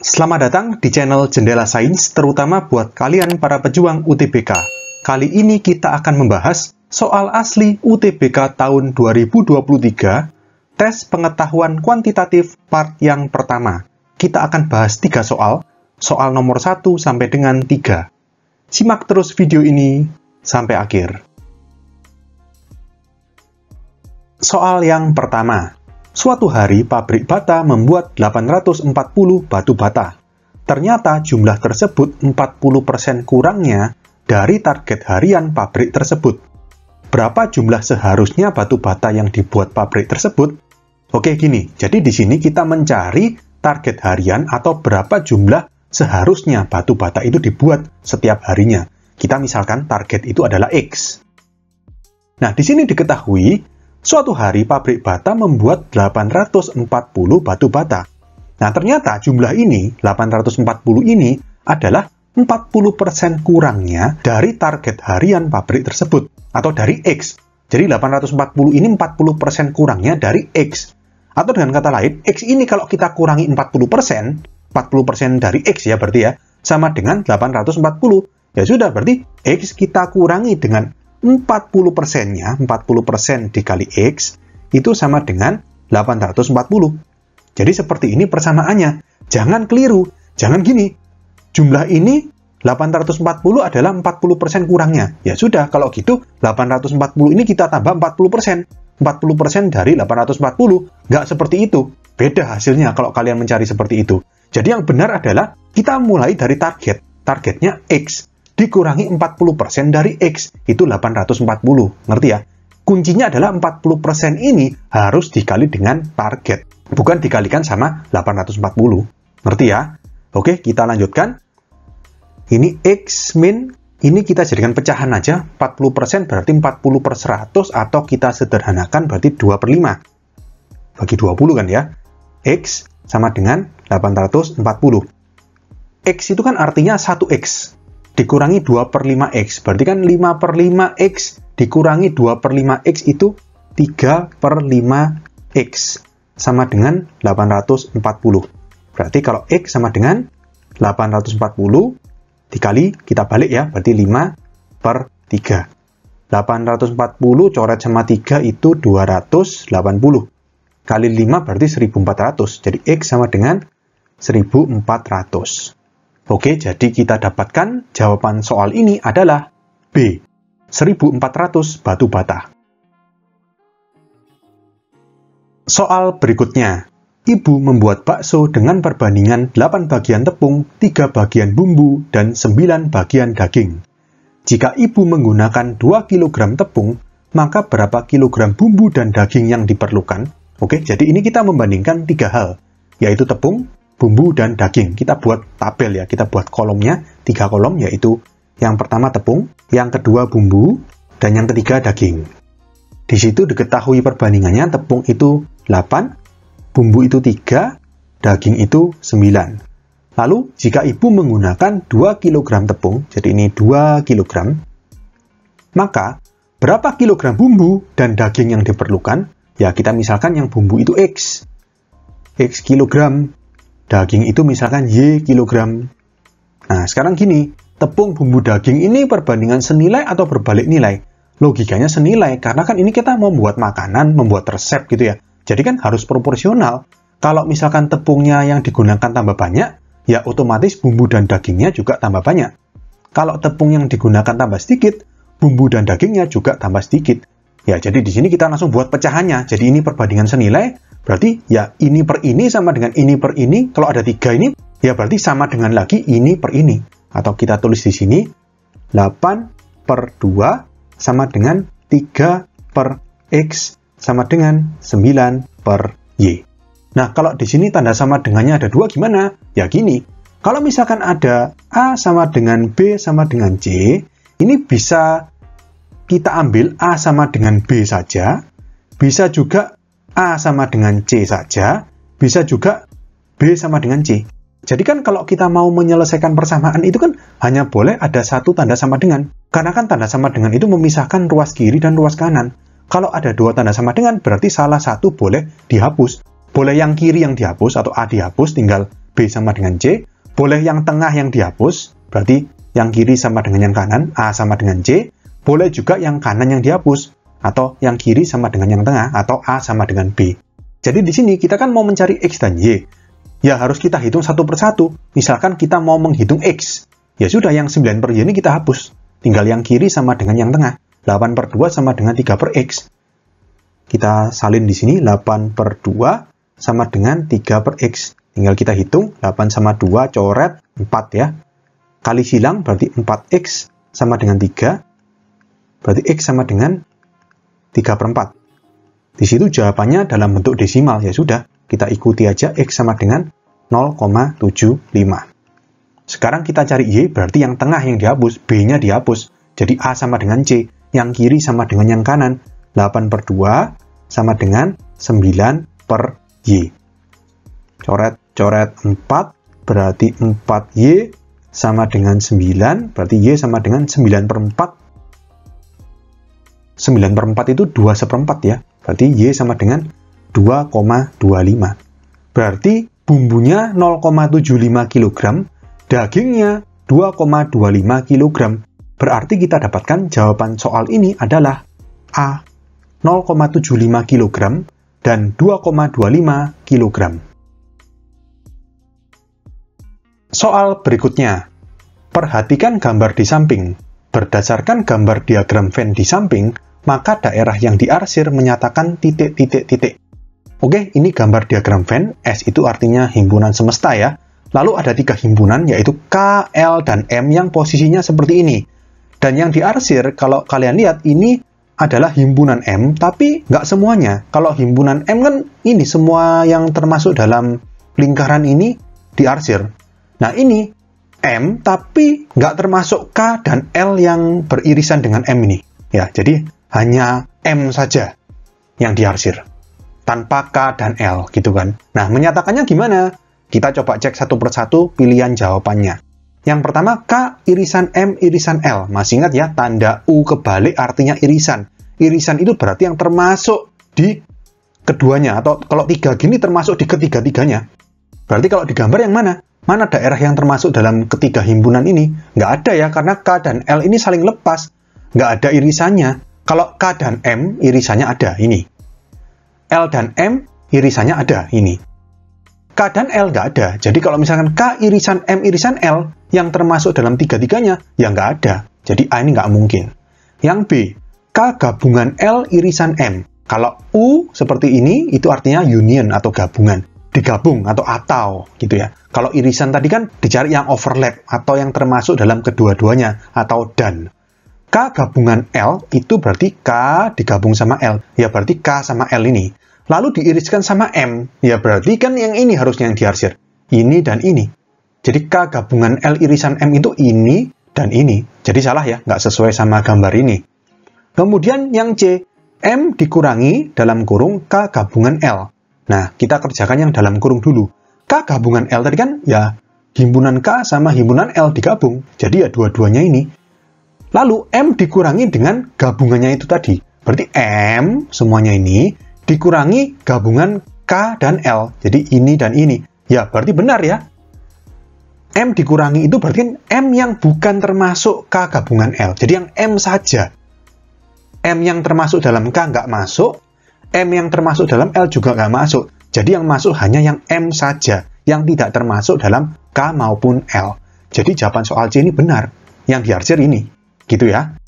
Selamat datang di channel Jendela Sains, terutama buat kalian para pejuang UTBK. Kali ini kita akan membahas soal asli UTBK tahun 2023, tes pengetahuan kuantitatif part yang pertama. Kita akan bahas 3 soal nomor 1 sampai dengan 3. Simak terus video ini sampai akhir. Soal yang pertama. Suatu hari, pabrik bata membuat 840 batu bata. Ternyata jumlah tersebut 40% kurangnya dari target harian pabrik tersebut. Berapa jumlah seharusnya batu bata yang dibuat pabrik tersebut? Oke, gini. Jadi di sini kita mencari target harian atau berapa jumlah seharusnya batu bata itu dibuat setiap harinya. Kita misalkan target itu adalah X. Nah, di sini diketahui suatu hari pabrik bata membuat 840 batu bata. Nah, ternyata jumlah ini, 840 ini, adalah 40% kurangnya dari target harian pabrik tersebut, atau dari X. Jadi 840 ini 40% kurangnya dari X. Atau dengan kata lain, X ini kalau kita kurangi 40% dari X ya berarti ya, sama dengan 840. Ya sudah, berarti X kita kurangi dengan 40%-nya, 40% dikali X, itu sama dengan 840. Jadi seperti ini persamaannya. Jangan keliru, jangan gini. Jumlah ini 840 adalah 40% kurangnya. Ya sudah, kalau gitu 840 ini kita tambah 40%. 40% dari 840. Nggak seperti itu. Beda hasilnya kalau kalian mencari seperti itu. Jadi yang benar adalah kita mulai dari target. Targetnya X. Dikurangi 40% dari X, itu 840. Ngerti ya? Kuncinya adalah 40% ini harus dikali dengan target. Bukan dikalikan sama 840. Ngerti ya? Oke, kita lanjutkan. Ini X min, ini kita jadikan pecahan aja. 40% berarti 40 per 100, atau kita sederhanakan berarti 2 per 5. Bagi 20 kan ya? X sama dengan 840. X itu kan artinya 1X. Dikurangi 2 per 5X. Berarti kan 5 per 5X dikurangi 2 per 5X itu 3 per 5X. Sama dengan 840. Berarti kalau X sama dengan 840 dikali, kita balik ya, berarti 5 per 3. 840 coret sama 3 itu 280. Kali 5 berarti 1400. Jadi X sama dengan 1400. Oke, jadi kita dapatkan jawaban soal ini adalah B, 1400 batu bata. Soal berikutnya. Ibu membuat bakso dengan perbandingan 8 bagian tepung, 3 bagian bumbu, dan 9 bagian daging. Jika ibu menggunakan 2 kg tepung, maka berapa kilogram bumbu dan daging yang diperlukan? Oke, jadi ini kita membandingkan 3 hal, yaitu tepung, bumbu, dan daging. Kita buat tabel ya, kita buat kolomnya, 3 kolom, yaitu yang pertama tepung, yang kedua bumbu, dan yang ketiga daging. Di situ diketahui perbandingannya, tepung itu 8, bumbu itu 3, daging itu 9. Lalu, jika ibu menggunakan 2 kg tepung, jadi ini 2 kg, maka berapa kilogram bumbu dan daging yang diperlukan? Ya, kita misalkan yang bumbu itu X kilogram, daging itu misalkan Y kilogram. Nah, sekarang gini, tepung, bumbu, daging ini perbandingan senilai atau berbalik nilai? Logikanya senilai, karena kan ini kita membuat makanan, membuat resep gitu ya. Jadi kan harus proporsional. Kalau misalkan tepungnya yang digunakan tambah banyak, ya otomatis bumbu dan dagingnya juga tambah banyak. Kalau tepung yang digunakan tambah sedikit, bumbu dan dagingnya juga tambah sedikit. Ya, jadi di sini kita langsung buat pecahannya. Jadi ini perbandingan senilai, berarti ya ini per ini sama dengan ini per ini. Kalau ada 3 ini, ya berarti sama dengan lagi ini per ini. Atau kita tulis di sini, 8 per 2 sama dengan 3 per X sama dengan 9 per Y. Nah, kalau di sini tanda sama dengannya ada 2 gimana? Ya gini, kalau misalkan ada A sama dengan B sama dengan C, ini bisa kita ambil A sama dengan B saja, bisa juga A sama dengan C saja, bisa juga B sama dengan C. Jadi kan kalau kita mau menyelesaikan persamaan itu kan hanya boleh ada satu tanda sama dengan. Karena kan tanda sama dengan itu memisahkan ruas kiri dan ruas kanan. Kalau ada 2 tanda sama dengan, berarti salah satu boleh dihapus. Boleh yang kiri yang dihapus atau A dihapus, tinggal B B sama dengan C, boleh yang tengah yang dihapus, berarti yang kiri sama dengan yang kanan, A sama dengan C, boleh juga yang kanan yang dihapus, atau yang kiri sama dengan yang tengah, atau A sama dengan B. Jadi di sini kita kan mau mencari X dan Y, ya harus kita hitung satu persatu. Misalkan kita mau menghitung X, ya sudah yang 9 per Y ini kita hapus, tinggal yang kiri sama dengan yang tengah, 8 per 2 sama dengan 3 per X. Kita salin di sini, 8 per 2 sama dengan 3 per X. Tinggal kita hitung, 8 sama 2, coret, 4 ya. Kali silang, berarti 4X sama dengan 3. Berarti X sama dengan 3 per 4. Di situ jawabannya dalam bentuk desimal, ya sudah. Kita ikuti aja, X sama dengan 0,75. Sekarang kita cari Y, berarti yang tengah yang dihapus, B-nya dihapus. Jadi A sama dengan C, yang kiri sama dengan yang kanan. 8 per 2 sama dengan 9 per Y. Coret, 4, berarti 4Y sama dengan 9, berarti Y sama dengan 9 per 4. 9 per 4 itu 2 seperempat ya, berarti Y sama dengan 2,25. Berarti bumbunya 0,75 kg, dagingnya 2,25 kg. Berarti kita dapatkan jawaban soal ini adalah A, 0,75 kg dan 2,25 kg. Soal berikutnya. Perhatikan gambar di samping. Berdasarkan gambar diagram Venn di samping, maka daerah yang diarsir menyatakan titik-titik-titik. Oke, ini gambar diagram Venn. S itu artinya himpunan semesta ya. Lalu ada 3 himpunan, yaitu K, L, dan M yang posisinya seperti ini. Dan yang diarsir, kalau kalian lihat, ini adalah himpunan M, tapi nggak semuanya. Kalau himpunan M kan ini, semua yang termasuk dalam lingkaran ini diarsir. Nah ini M, tapi nggak termasuk K dan L yang beririsan dengan M ini. Ya, jadi hanya M saja yang diarsir, tanpa K dan L, gitu kan. Nah, menyatakannya gimana? Kita coba cek satu persatu pilihan jawabannya. Yang pertama, K irisan M irisan L. Masih ingat ya, tanda U kebalik artinya irisan. Irisan itu berarti yang termasuk di keduanya, atau kalau 3 gini termasuk di ketiga-tiganya. Berarti kalau digambar yang mana? Mana daerah yang termasuk dalam ketiga himpunan ini? Nggak ada ya, karena K dan L ini saling lepas. Nggak ada irisannya. Kalau K dan M, irisannya ada, ini. L dan M, irisannya ada, ini. K dan L nggak ada. Jadi kalau misalkan K irisan M irisan L, yang termasuk dalam tiga-tiganya, ya nggak ada. Jadi A ini nggak mungkin. Yang B, K gabungan L irisan M. Kalau U seperti ini, itu artinya union atau gabungan. Digabung atau gitu ya. Kalau irisan tadi kan dicari yang overlap atau yang termasuk dalam kedua-duanya atau dan. K gabungan L itu berarti K digabung sama L. Ya berarti K sama L ini. Lalu diiriskan sama M. Ya berarti kan yang ini harusnya yang diarsir. Ini dan ini. Jadi K gabungan L irisan M itu ini dan ini. Jadi salah ya, nggak sesuai sama gambar ini. Kemudian yang C, M dikurangi dalam kurung K gabungan L. Nah, kita kerjakan yang dalam kurung dulu. K gabungan L tadi kan, ya himpunan K sama himpunan L digabung. Jadi ya dua-duanya ini. Lalu M dikurangi dengan gabungannya itu tadi. Berarti M semuanya ini dikurangi gabungan K dan L. Jadi ini dan ini. Ya, berarti benar ya. M dikurangi itu berarti kan M yang bukan termasuk K gabungan L. Jadi yang M saja. M yang termasuk dalam K nggak masuk. M yang termasuk dalam L juga nggak masuk. Jadi yang masuk hanya yang M saja, yang tidak termasuk dalam K maupun L. Jadi jawaban soal C ini benar. Yang diarsir ini. Gitu ya.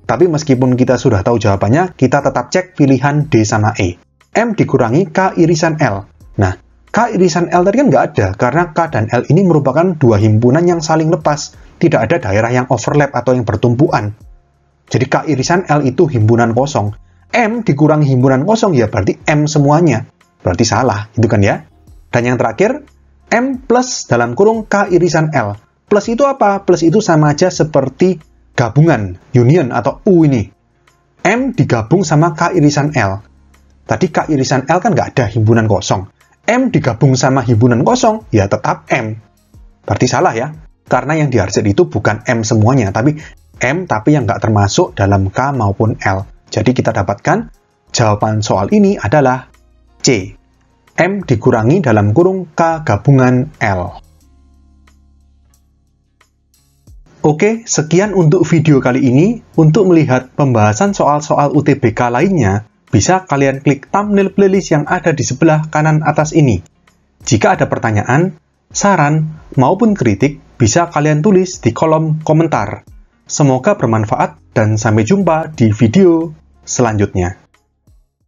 Tapi meskipun kita sudah tahu jawabannya, kita tetap cek pilihan D sama E. M dikurangi K irisan L. Nah, K irisan L tadi kan nggak ada, karena K dan L ini merupakan dua himpunan yang saling lepas. Tidak ada daerah yang overlap atau yang bertumpuan. Jadi K irisan L itu himpunan kosong. M dikurangi himpunan kosong, ya berarti M semuanya. Berarti salah, itu kan ya. Dan yang terakhir, M plus dalam kurung K irisan L. Plus itu apa? Plus itu sama aja seperti gabungan, union atau U ini. M digabung sama K irisan L. Tadi K irisan L kan nggak ada himpunan kosong. M digabung sama himpunan kosong, ya tetap M. Berarti salah ya. Karena yang diarsir itu bukan M semuanya, tapi M tapi yang nggak termasuk dalam K maupun L. Jadi kita dapatkan jawaban soal ini adalah C. M dikurangi dalam kurung K gabungan L. Oke, sekian untuk video kali ini. Untuk melihat pembahasan soal-soal UTBK lainnya, bisa kalian klik thumbnail playlist yang ada di sebelah kanan atas ini. Jika ada pertanyaan, saran, maupun kritik, bisa kalian tulis di kolom komentar. Semoga bermanfaat dan sampai jumpa di video selanjutnya.